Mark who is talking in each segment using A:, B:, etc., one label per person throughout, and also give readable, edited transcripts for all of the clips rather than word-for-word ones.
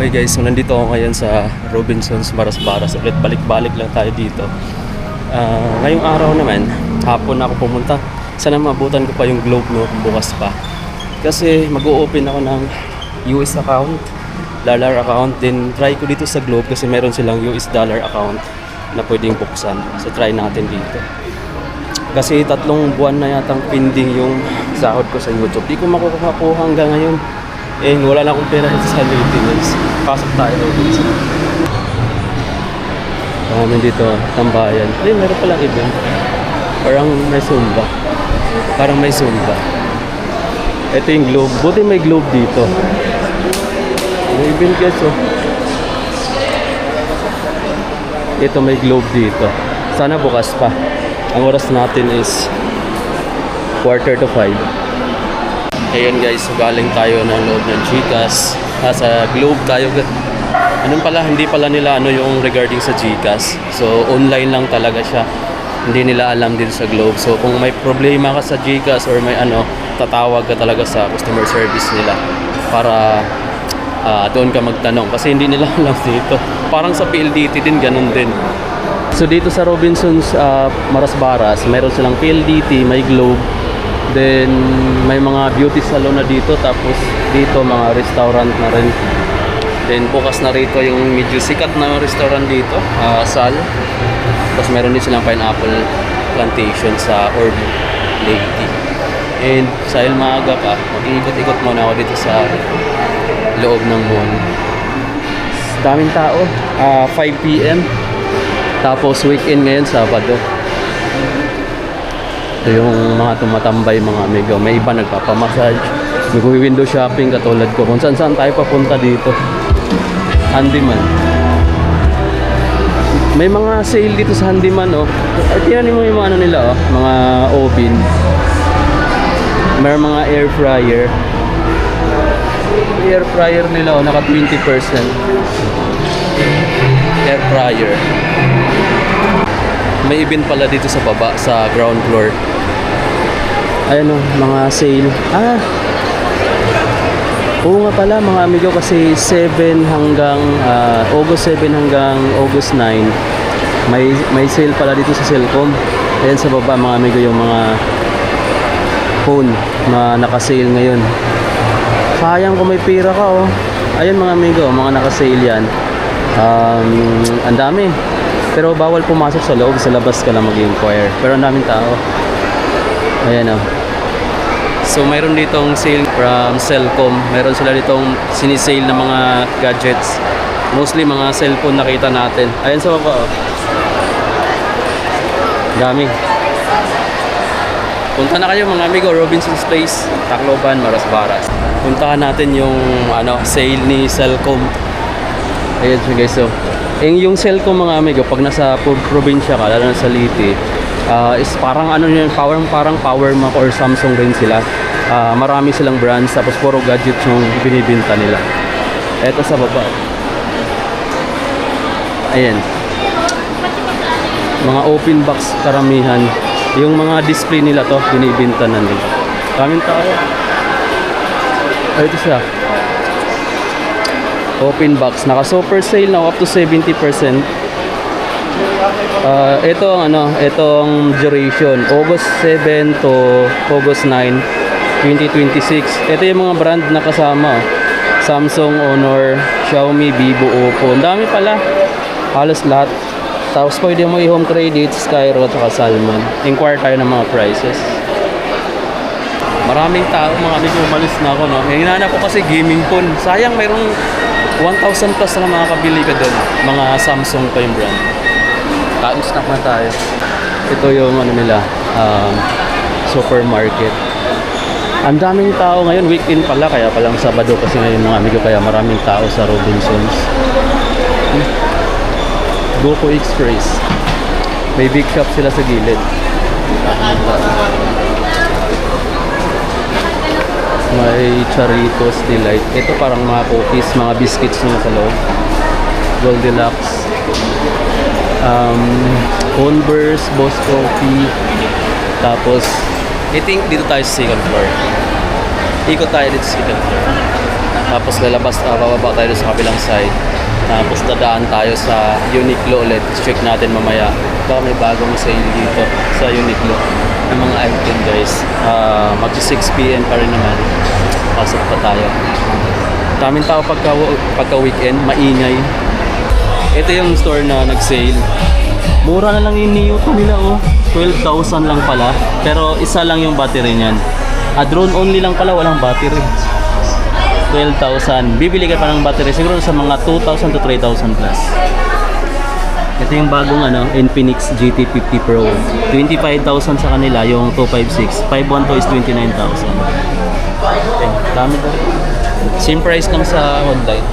A: Okay guys, so nandito ako ngayon sa Robinsons Marasbaras. Ulit balik-balik lang tayo dito. Ngayong araw naman, hapon na ako pumunta. Sana mabutan ko pa yung Globe, no, bukas pa. Kasi mag-o-open ako ng US account, dollar account. Then try ko dito sa Globe kasi meron silang US dollar account na pwedeng buksan. So try natin dito. Kasi 3 buwan na yatang pending yung sahod ko sa YouTube. Di ko makukuha hanggang ngayon. Wala na akong pera sa maintenance. Pasok tayo dito. Dito, tambayan. Meron palang event. Parang may Zumba. Ito yung Globe. Buti may Globe dito. May event guys, oh. Ito may Globe dito. Sana bukas pa. Ang oras natin is 4:45. Ayan guys, so galing tayo ng loob ng Gcash. Nasa Globe tayo. Hindi pala nila yung regarding sa Gcash. So online lang talaga siya. Hindi nila alam din sa Globe. So kung may problema ka sa Gcash or may tatawag ka talaga sa customer service nila para doon ka magtanong. Kasi hindi nila alam dito. Parang sa PLDT din, ganun din. So dito sa Robinsons Marasbaras, mayroon silang PLDT, may Globe. Then may mga beauty salon na dito, tapos dito mga restaurant na rin. Then bukas na rito yung medyo sikat na restaurant dito, Sal. Tapos meron din silang pineapple plantation sa Orb Lake. And dahil maaga pa, mag-iikot-ikot muna ako dito sa loob ng mall. Daming tao, 5 PM. Tapos weekend ngayon, Sabado. Ito yung mga tumatambay mga amigo. May iba nagpapamassage, nag-window shopping katulad ko. Kung saan tayo papunta dito. Handyman. May mga sale dito sa Handyman, oh. Tingnan mo yung mga nila, oh. Mga oven. May mga air fryer. Air fryer nila, oh, naka 20%. Air fryer. May event pala dito sa baba, sa ground floor. Ayan, oh, mga sale. Oo nga pala mga amigo, kasi 7 hanggang August 7 hanggang August 9 may sale pala dito sa Cellcom. Ayan sa baba mga amigo yung mga phone na naka-sale ngayon. Sayang kung may pera ka, oh. Ayan mga amigo, mga naka-sale yan. Ang dami. Pero bawal pumasok sa loob, sa labas ka lang mag-inquire. Pero ang daming tao. Ayan, oh. So mayroon ditong sale from Cellcom. Mayroon sila ditong sinisale na mga gadgets. Mostly mga cellphone nakita natin. Ayan sa baba, oh. Dami. Punta na kayo mga amigo, Robinsons Place, Tacloban, Marasbaras. Puntahan natin yung sale ni Cellcom. Ayan siya guys, so yung Cellcom mga amigo, pag nasa probinsya ka, lalo na sa Liti, is parang parang Power Mac or Samsung rin sila. Marami silang brands, tapos puro gadgets yung binibinta nila. Eto sa baba. Ayan. Mga open box karamihan. Yung mga display nila to, binibinta na nila. Kaming tao. Ito siya. Open box, naka super sale na up to 70%. Itong duration, August 7 to August 9, 2026. Ito yung mga brand na kasama, Samsung, Honor, Xiaomi, Vivo, Oppo. Ang dami pala, halos lahat. Tapos pwede mo i-home credit, Skyro at saka Salmon. Inquire tayo ng mga prices. Maraming tao mga amigo, umalis na ako, no? Hinahanap ko kasi gaming phone. Sayang, mayroong 1,000 plus na makakabili ka doon. Mga Samsung pa yung brand. Ka-stock na tayo. Ito yung nila, supermarket. Ang daming tao ngayon, weekend pala, kaya palang Sabado kasi ngayon mga amigo, kaya maraming tao sa Robinsons. Goku Express. May big shop sila sa gilid. May Charitos Delight. Ito parang mga cookies, mga biscuits nila sa loob. Goldilocks. Converse, Boss Coffee. Tapos I think dito tayo sa second floor. Ikot tayo dito sa second floor. Tapos lalabas, bababa tayo sa kabilang side. Tapos dadaan tayo sa Uniqlo ulit. Check natin mamaya. Baka may bagong sale dito sa Uniqlo. Yung mga item guys. Magsi 6 PM pa rin naman. Pasok pa tayo. Daming tao pagka weekend, maingay. Ito yung store na nag-sale. Mura na lang yung Neo 2 nila oh. 12,000 lang pala. Pero isa lang yung battery niyan. Drone only lang pala, walang battery. 12,000. Bibili ka pa ng battery siguro sa mga 2,000 to 3,000 plus. Ito yung bagong Infinix GT50 Pro. 25,000 sa kanila yung 256. 512 is 29,000. Okay, dami to. Same price lang sa online.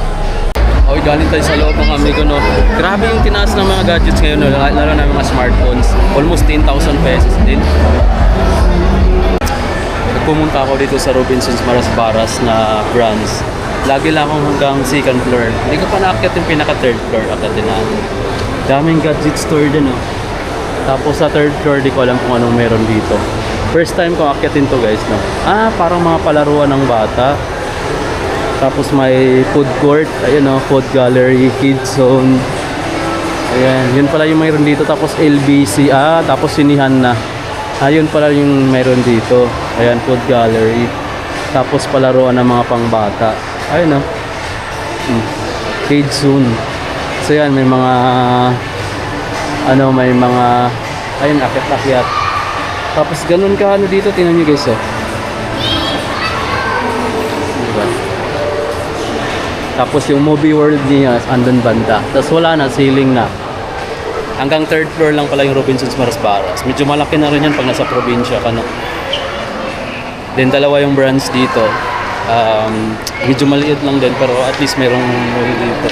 A: Okay, galing tayo sa loob ng amigo, no. Grabe yung tinaas ng mga gadgets ngayon, no. Lalo na mga smartphones. Almost 10,000 pesos din. Pumunta ako dito sa Robinsons Marasbaras na branch. Lagi lang akong hanggang second floor. Hindi ko pa naakyat yung pinaka third floor. Akyatin natin. Daming gadget store din, oh. Tapos sa third floor, di ko alam kung anong meron dito. First time ko akyatin to guys, no. Parang mga palaruan ng bata. Tapos may food court. Ayun, oh, food gallery, kids zone. Ayan, yun pala yung mayroon dito. Tapos LBC, tapos sinihan na. Ayun pala yung mayroon dito. Ayan, food gallery. Tapos palaruan ng mga pangbata. Ayun, oh. Kids zone. So yan, may mga may mga ayun, akyat-akyat. Tapos ganun ka dito, tingnan nyo guys, oh. Diba? Tapos yung movie world niya andun banda. Tapos wala na, ceiling na. Hanggang third floor lang pala yung Robinsons Marasbaras. Medyo malaki na rin yan pag nasa probinsya ka, no? Then dalawa yung branch dito. Medyo maliit lang din pero at least merong mall dito.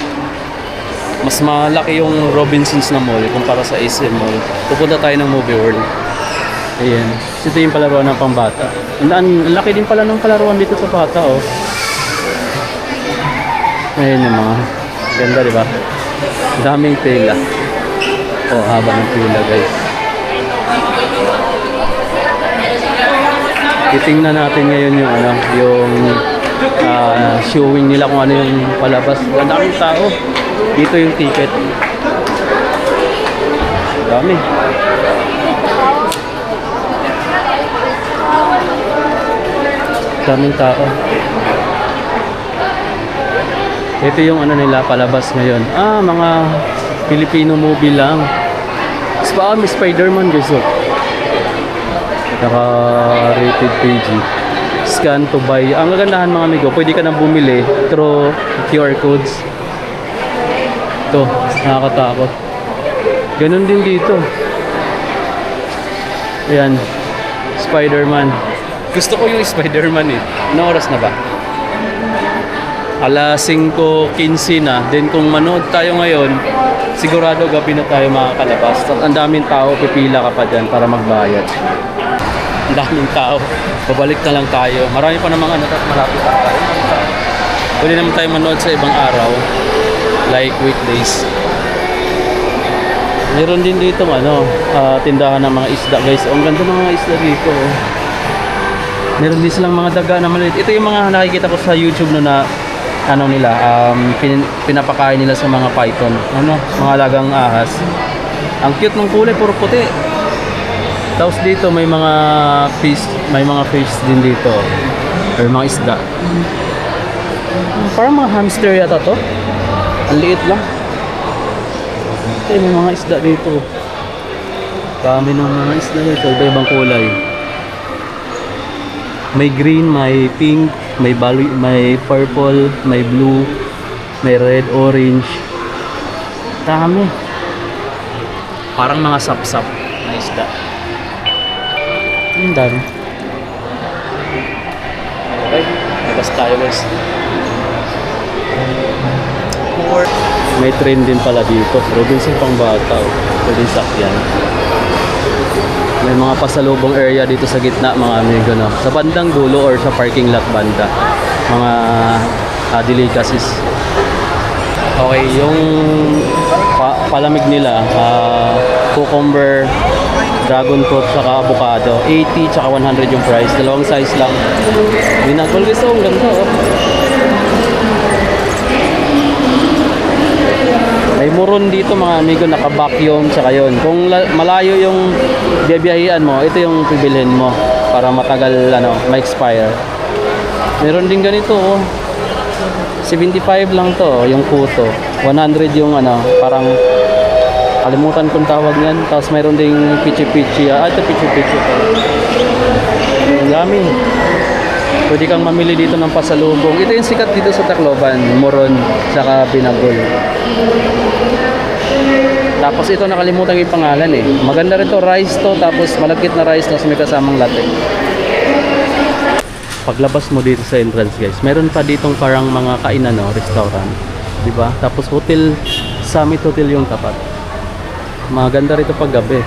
A: Mas malaki yung Robinsons na mall kumpara sa SM Mall. Pupunta tayo ng movie world. Ayan. Ito yung palaruan ng pambata. Ang laki din pala ng palaruan dito sa bata, oh. Ayan yung mga ganda, di ba? Daming tela. Oh, haba ng pila, guys. Titingnan natin ngayon yung showing nila kung ano yung palabas. Ang daming tao. Dito yung ticket. Dami. Daming tao. Ito yung nila palabas ngayon. Mga Filipino movie lang. May Spider-Man guys, oh. Naka-rated PG. Scan to buy. Ang gagandahan mga amigo, pwede ka nang bumili through QR codes. Ito, nakakatakot. Ganun din dito. Ayan, Spider-Man. Gusto ko yung Spider-Man eh. Anong oras na ba? Alas 5:15 na. Then kung manood tayo ngayon, sigurado gabi na tayo makakalabas. Ang daming tao, pipila ka pa dyan para magbayad. Ang daming tao. Babalik na lang tayo. Marami pa namang malapit na tayo. Pwede naman tayo manood sa ibang araw. Like weekdays. Meron din dito tindahan ng mga isda guys. Ang ganda ng mga isda dito. Meron din silang mga daga na maliit. Ito yung mga nakikita ko sa YouTube na pinapakain nila sa mga python. Mga alagang ahas. Ang cute ng kulay, puro puti. Tapos dito may mga fish din dito. Or mga isda. Parang mga hamster yata to. Ang liit lang. May mga isda dito. Dami ng mga isda dito. Iba-ibang kulay. May green, may pink, may purple, may blue, may red, orange. Dami. Parang mga sap-sap na isda. Ang dami. Okay, labas tayo guys. May train din pala dito. Robinson pang bata. Pwede sakyan. May mga pasalubong area dito sa gitna mga amigo, no? Sa bandang dulo or sa parking lot banda. Mga delicacies. Okay, yung palamig nila, cucumber, dragon fruit, saka avocado. 80 tsaka 100 yung price. Dalawang size lang. Binagol gusto, ang ganda, oh. May muron dito mga amigo, naka-vacuum tsaka yun. Kung malayo yung biyabiyahian mo, ito yung pibilhin mo para matagal ma-expire. Meron din ganito oh. 75 lang to, yung puto. 100 yung parang kalimutan kong tawag yan. Tapos mayroon ding pichi-pichi. Ito pichi-pichi. Ang dami. Pwede kang mamili dito ng pasalubong. Ito yung sikat dito sa Tacloban, Moron, saka Binagol. Tapos ito nakalimutan yung pangalan eh. Maganda rin to, rice to, tapos malagkit na rice, tapos may kasamang latte. Paglabas mo dito sa entrance guys, meron pa ditong parang mga kainan restaurant, 'di ba? Tapos hotel, Summit Hotel yung tapat. Maganda rito pag gabi.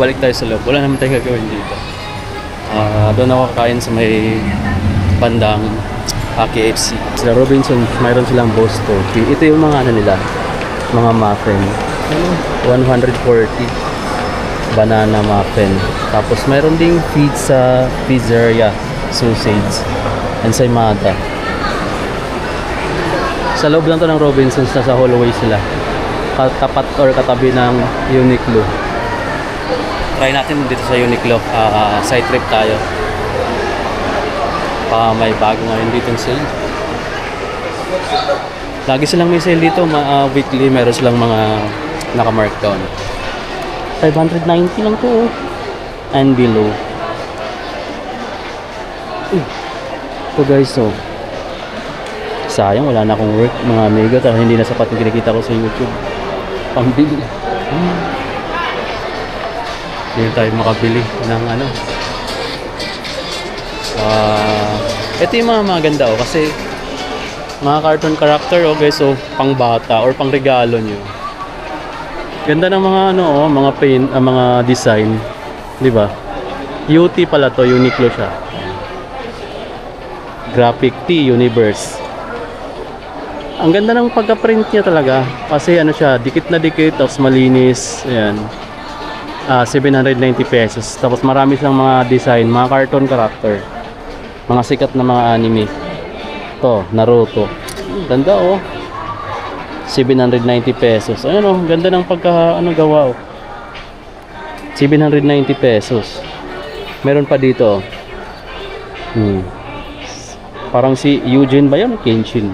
A: Balik tayo sa loob. Wala naman tayong gagawin dito. Doon ako kakain sa may bandang KFC. Sa Robinson, mayroon silang Boss Coffee. Ito yung mga nila, mga muffin. 140 banana muffin. Tapos mayroon ding pizzeria, sausage, ensaymada. Sa loob lang to ng Robinsons, nasa hallway sila. Katapat or katabi ng Uniqlo. Try natin dito sa Uniqlo. Side trip tayo. May bago ngayon ditong sale. Lagi silang may sale dito. Weekly meron silang mga naka-markdown. 590 lang to oh. And below. Ito guys oh. Sayang wala na akong work mga amigo. Dahil hindi na sapat yung kinikita ko sa YouTube. Pambili. Hindi tayo makabili ng ito yung mga maganda oh. Kasi mga cartoon character oh guys oh. Pang bata or pang regalo nyo. Ganda ng mga mga paint, mga design, 'di ba? UT pala to, Uniqlo siya. Graphic Tee Universe. Ang ganda ng pagka-print niya talaga kasi siya, dikit na dikit tapos malinis. Ayan. 790 pesos. Tapos marami siyang mga design, mga cartoon character. Mga sikat na mga anime. To, Naruto. Ganda oh. 790 pesos. Ayun oh, ganda ng pagka gawa oh. 790 pesos. Meron pa dito. Parang si Eugene ba yun? Kenshin.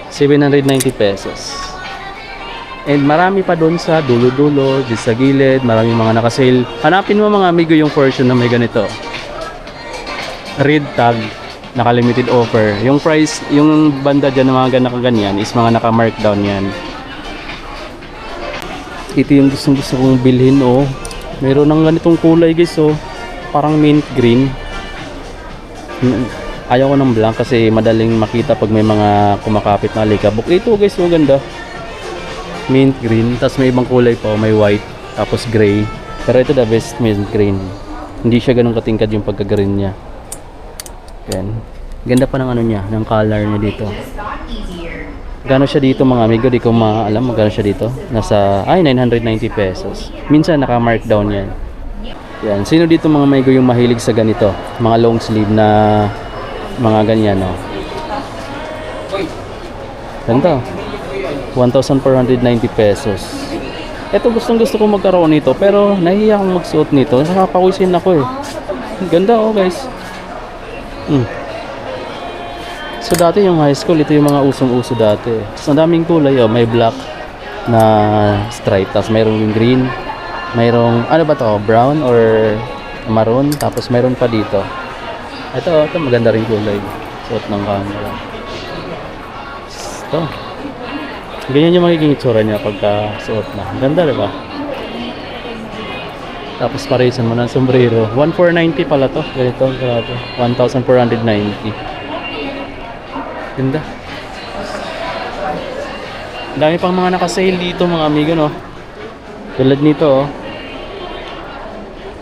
A: 790 pesos. And marami pa doon sa dulo-dulo, sa gilid, maraming mga naka-sale. Hanapin mo mga amigo yung version na may ganito. Red tag. Naka-limited offer. Yung price, yung banda dyan na mga nakaganyan is mga naka-markdown yan. Ito yung gusto kong bilhin oh. Meron ng ganitong kulay guys oh. Parang mint green. Ayaw ko ng blank kasi madaling makita pag may mga kumakapit na alikabok. Ito guys oh, ganda. Mint green. Tapos may ibang kulay pa, may white. Tapos gray. Pero ito the best mint green. Hindi siya ganun katingkad yung pagka-green niya. Yan. Ganda pa ng niya, ng color niya dito. Gano siya dito mga amigo, di ko maalam magkano siya dito. Nasa 990 pesos. Minsan naka-markdown yan. Yan, sino dito mga amigo yung mahilig sa ganito? Mga long sleeve na mga ganyan, no. Ganda. 1,490 pesos. Ito gusto ko magkaroon nito pero nahihiya akong magsuot nito. Nakapawisin ako eh. Ganda oh guys. So dati yung high school, ito yung mga usong-uso dati. So ang daming kulay oh, may black na stripe, tapos mayroong yung green, mayroong ba to, brown or maroon, tapos mayroon pa dito. Ito maganda rin kulay. Suot ng camera. Ito. Ganyan yung magiging itsura niya pagka suot na. Ganda diba? Tapos parisan mo ng sombrero. 1,490 pala to. Ganito, grabe. 1,490. Ganda. Dami pang mga naka-sale dito mga amigo, no? Tulad nito, oh.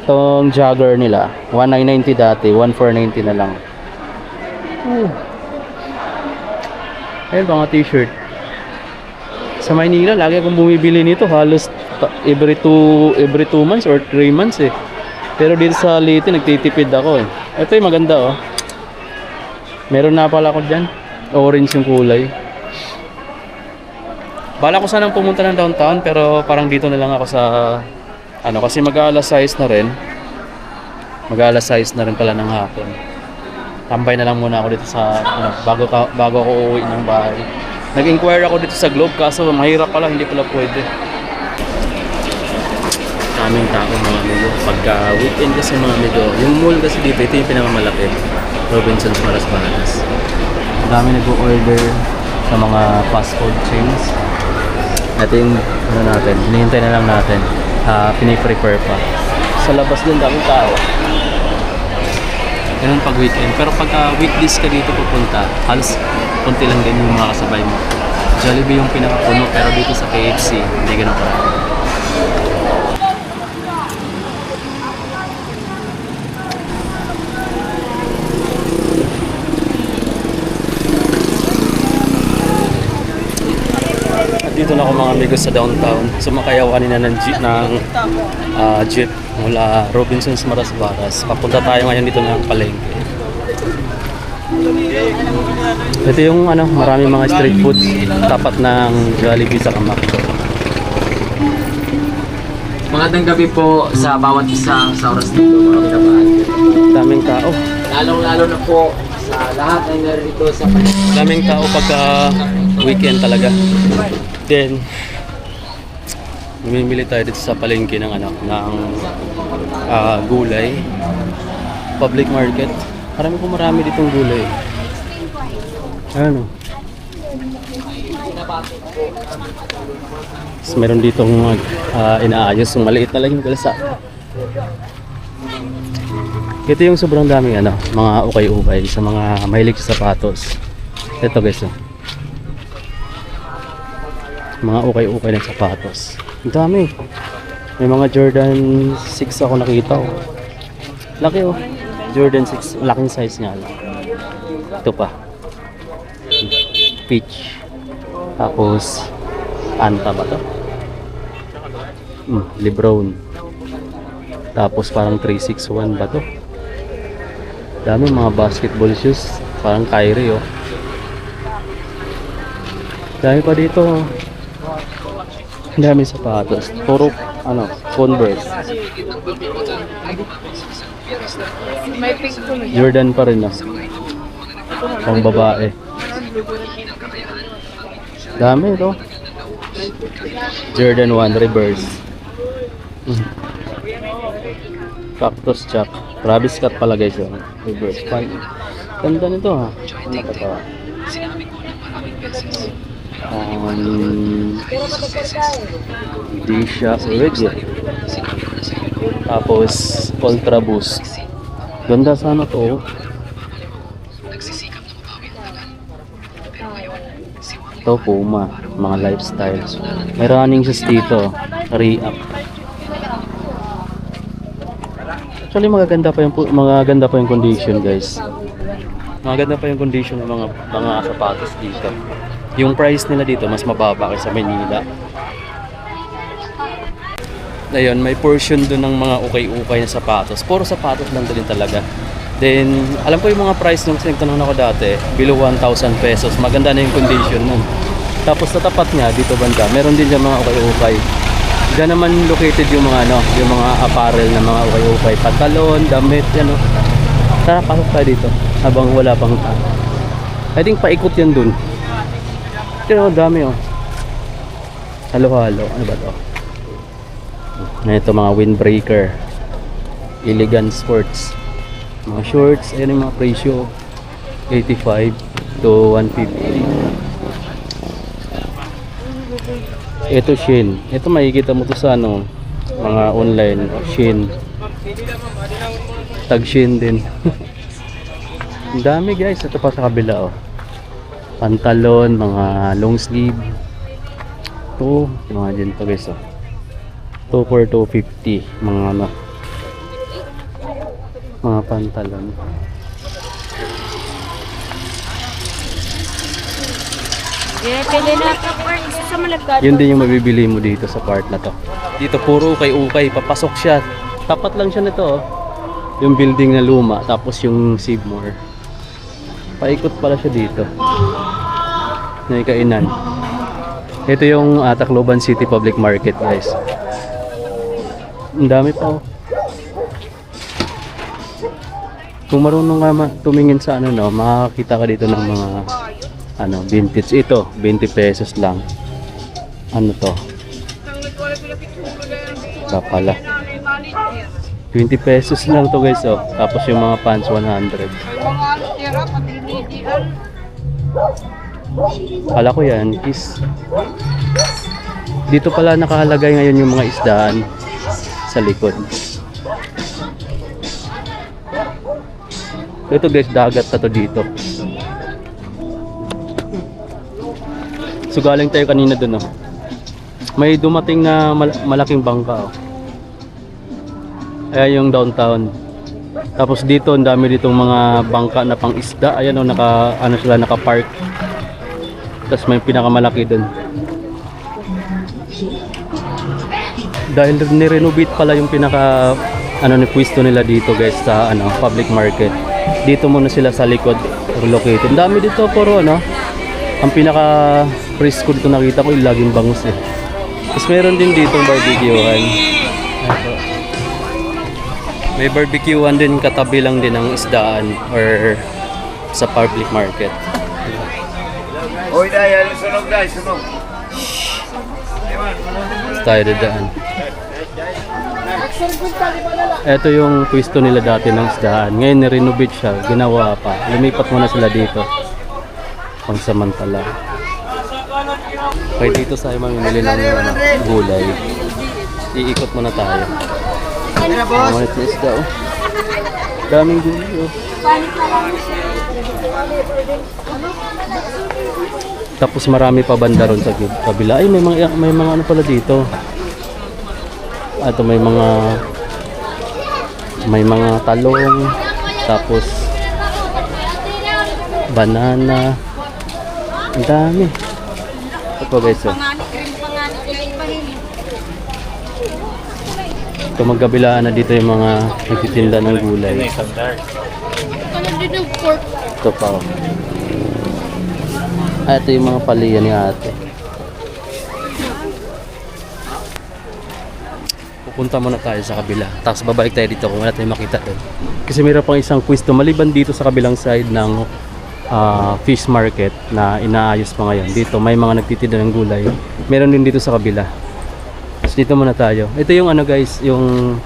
A: Itong jogger nila. 1,990 dati. 1,490 na lang. Ayun, mga t-shirt. Sa Maynila, lagi akong bumibili nito. Halos every 2 months or 3 months eh. Pero dito sa Leyte nagtitipid ako eh. Ito yung maganda oh. Meron na pala ako dyan. Orange yung kulay. Bala ko sanang pumunta ng downtown pero parang dito na lang ako sa ano kasi mag-aalas 6 na rin. Mag-aalas 6 na rin pala ng hapon. Tambay na lang muna ako dito sa ano bago ako uuwi ng bahay. Nag-inquire ako dito sa Globe kaso mahirap pala, hindi pala pwede. Daming tao mga amigo. Pagka weekend kasi mga amigo, yung mall kasi dito, ito yung pinakamalaki. Robinsons Maraspanas. Ang dami nag-order sa mga fast food chains. Ito yung ano natin, hinihintay na lang natin. Piniprepare pa. Sa labas din daming tao. Ganun pag weekend. Pero pagka weekdays ka dito pupunta, halos konti lang din yung mga kasabay mo. Jollibee yung pinakapuno pero dito sa KFC, hindi ganun karami. Dito na ako mga amigos sa downtown. Sumakay ako kanina ng jeep mula Robinsons Marasbaras. Papunta tayo ngayon dito ng palengke. Ito yung ano, maraming mga street foods tapat ng Jollibee sa McDo.
B: Magandang gabi po sa bawat isa sa oras nito mga minamahal.
A: Daming tao.
B: Lalong-lalo na po sa lahat na narito sa
A: Daming tao pagka weekend talaga. Then mamimili tayo dito sa palengke ng ano, ng gulay. Public market. Marami ditong gulay. Ano? So, meron ditong inaayos yung maliit na lang yung galasa. Ito yung sobrang daming ano, mga ukay-ukay sa mga mahilig sa sapatos. Ito guys, oh. Mga ukay-ukay ng sapatos. Ang dami. May mga Jordan 6 ako nakita, oh. Laki, oh. Jordan 6, laking size nga lang. Ito pa. Peach. Tapos Anta ba to? Lebron. Tapos parang 361 ba to? Dami mga basketball shoes. Parang Kyrie, oh. Dami pa dito, oh. Dami sapatos. Puro ano, Converse. Jordan pa rin, oh. Pang babae. Dami ito. Jordan 1 reverse. Cactus Jack. Travis Scott pala guys, oh. Reverse. Ganda nito, ha. Nakatawa. Di siya regular. Tapos Ultra Boost. Ganda sana to. Ito Puma, mga lifestyles. May running shoes dito, React. Actually magaganda pa yung condition, guys. Maganda pa yung condition ng mga sapatos dito. Yung price nila dito mas mababa kaysa Manila. Ayun, may portion doon ng mga ukay-ukay na sapatos. Puro sapatos lang din talaga. Then, alam ko yung mga price nung sinagtanong ako dati, below 1,000 pesos. Maganda na yung condition nun. Tapos sa tapat nga, dito banda, meron din yung mga ukay-ukay. Diyan naman located yung mga yung mga apparel na mga ukay-ukay. Pantalon, damit, yan o. Tara, pasok tayo dito. Habang wala pang I think paikot yan dun. Pero dami o. Halo-halo. Ano ba to? Ito mga windbreaker. Elegant Sports. Mga shorts, ayan yung mga presyo, 85 to 150. Ito Shein. Ito makikita mo to sa ano, mga online, Shein. Tag Shein din. Ang dami guys, ito pa sa kabila, oh. Pantalon, mga long sleeve. Ito, mga dyan to guys, oh. 2 for 250, mga ano, mga pantalon. Yun din yung mabibili mo dito sa part na to. Dito puro ukay-ukay, papasok siya. Tapat lang siya nito, oh. Yung building na luma, tapos yung Seymour. Paikot pala siya dito. May kainan. Ito yung Tacloban City Public Market, guys. Ang dami pa oh. Kung marunong ka tumingin sa ano no, makakita ka dito ng mga vintage. Ito, 20 pesos lang. Ano to? Kapala. 20 pesos lang to guys oh. Tapos yung mga pants 100. Kala ko yan is dito pala nakahalagay ngayon yung mga isdaan sa likod. Ito guys, dagat na to dito. So galing tayo kanina dun oh. May dumating na malaking bangka oh. Ayan yung downtown. Tapos dito, ang dami ditong mga bangka na pang isda. Ayan oh, naka-park. Tapos may pinakamalaki dun. Dahil nirenovate pala yung pwesto nila dito guys sa public market. Dito muna sila sa likod relocated. Ang dami dito puro ang pinaka presko dito nakita ko yung laging bangus eh. Tapos meron din ditong barbecuehan. May barbecuehan din katabi lang din ng isdaan or sa public market.
C: Hoy, dahil sunog dahil, sunog.
A: Tayo dadaan. Ito yung pwesto nila dati ng isdaan. Ngayon nirenovate siya, ginawa pa. Lumipat muna sila dito. Pangsamantala. Kaya dito tayo mamimili ng gulay. Iikot muna tayo. Manit na isda oh. Daming gulay oh. Tapos marami pa banda ron sa kabila. Ay may mga ano pala dito. Ato may mga talong, tapos banana. Ang dami. Ito guys oh. Ito magkabilaan na dito yung mga nagtitinda ng gulay. Ito pa oh. Ito yung mga paliyan ni ate. Pupunta muna tayo sa kabila. Tapos babalik tayo dito kung wala tayong makita doon. Kasi mayroon pang isang pwesto maliban dito sa kabilang side ng fish market na inaayos pa ngayon. Dito may mga nagtitinda ng gulay. Meron din dito sa kabila. Tapos dito muna tayo. Ito yung guys, yung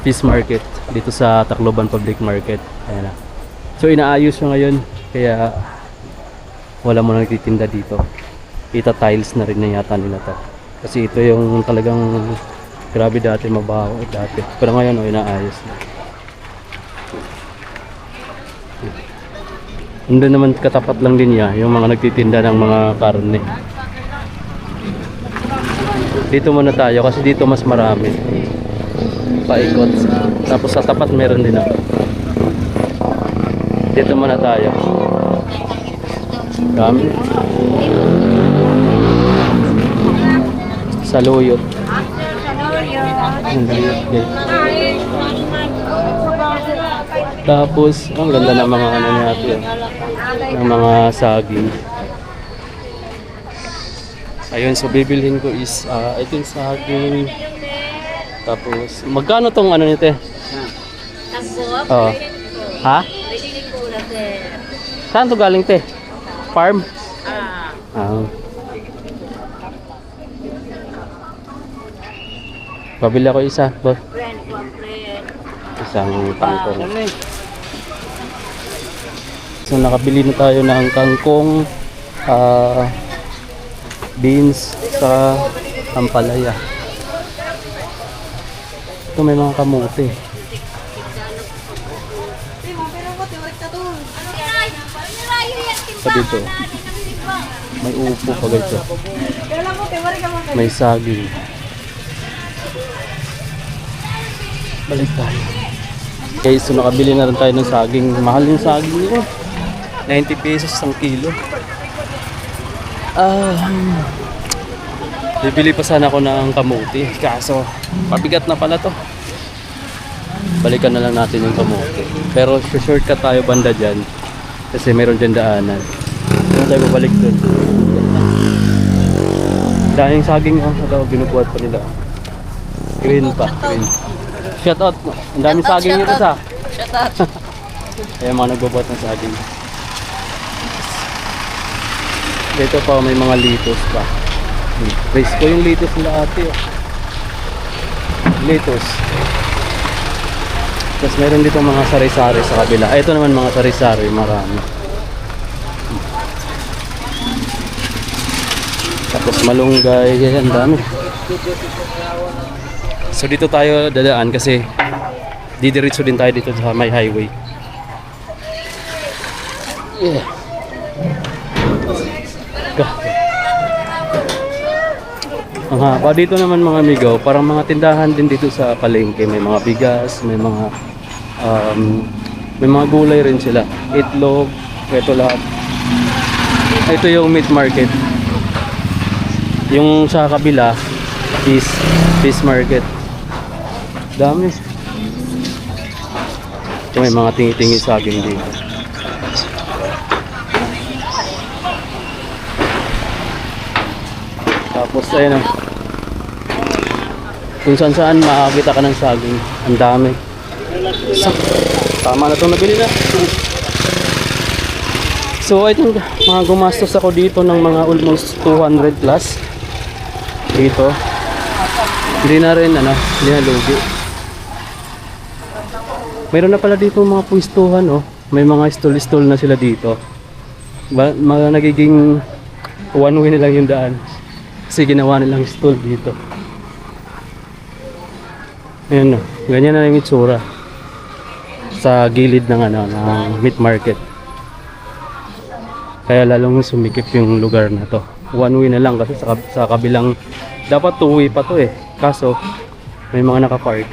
A: fish market dito sa Tacloban Public Market. Ayan na. So inaayos siya ngayon. Kaya wala mo na nagtitinda dito. Ita-tiles na rin na yata nila to. Kasi ito yung talagang grabe dati, mabaho dati. Pero ngayon inaayos na. Andun naman katapat lang din niya yung mga nagtitinda ng mga karne. Dito muna tayo kasi dito mas marami. Paikot. Tapos sa tapat meron din ako. Dito muna tayo. Dami. Saluyot. Tapos, ang ganda ng mga natin. Ng mga saging. Ayun, so bibilhin ko is ito yung saging. Tapos, magkano tong nito? Oh. Ha? Saan to galing te? Farm? Pabili ako isa, boss. Isang kangkong. So nakabili na tayo ng kangkong, beans, sa ampalaya. Ito may mga kamote. Sa dito may upo pa guys. May saging. Balik tayo. Okay, so nakabili na rin tayo ng saging. Mahal yung saging nito. 90 pesos ang kilo. Bibili pa sana ako ng kamote. Kaso, mabigat na pala to. Balikan na lang natin yung kamote. Pero shortcut tayo banda dyan. Kasi meron dyan daanan. Kung tayo babalik doon. Daming saging oh. Ito, binubuhat pa nila. Green pa. Green. Shout out. Ang daming saging nito sa.
D: Shout out.
A: Ayan mga nagbubuhat ng saging. Dito pa may mga litos pa. Race ko yung litos nila ate. Oh. Litos. Tapos meron dito mga sari-sari sa kabila. Ito naman mga sari-sari, marami. Tapos malunggay, yan dami. So dito tayo dadaan kasi didiretso din tayo dito sa may highway. Yeah. Ang haba dito naman mga amigo, parang mga tindahan din dito sa palengke, may mga bigas, may mga gulay rin sila, itlog, ito lahat. Ito yung meat market. Yung sa kabila is fish market. Dami. Ito may mga tingi-tingi saging dito. Tapos ayun na. Kung saan makakita ka ng saging. Ang dami. Tama na itong nabili na. So I think mga gumastos ako dito ng mga almost 200 plus. Dito. Hindi na rin hindi na lugi. Mayroon na pala dito mga puistuhan oh. May mga stall-stall na sila dito. Nagiging one way na lang yung daan. Kasi ginawa nilang stall dito. Ayan o, ganyan na yung itsura sa gilid ng ng meat market. Kaya lalong sumikip yung lugar na to. One way na lang kasi sa kabilang dapat two way pa to eh. Kaso may mga nakapark.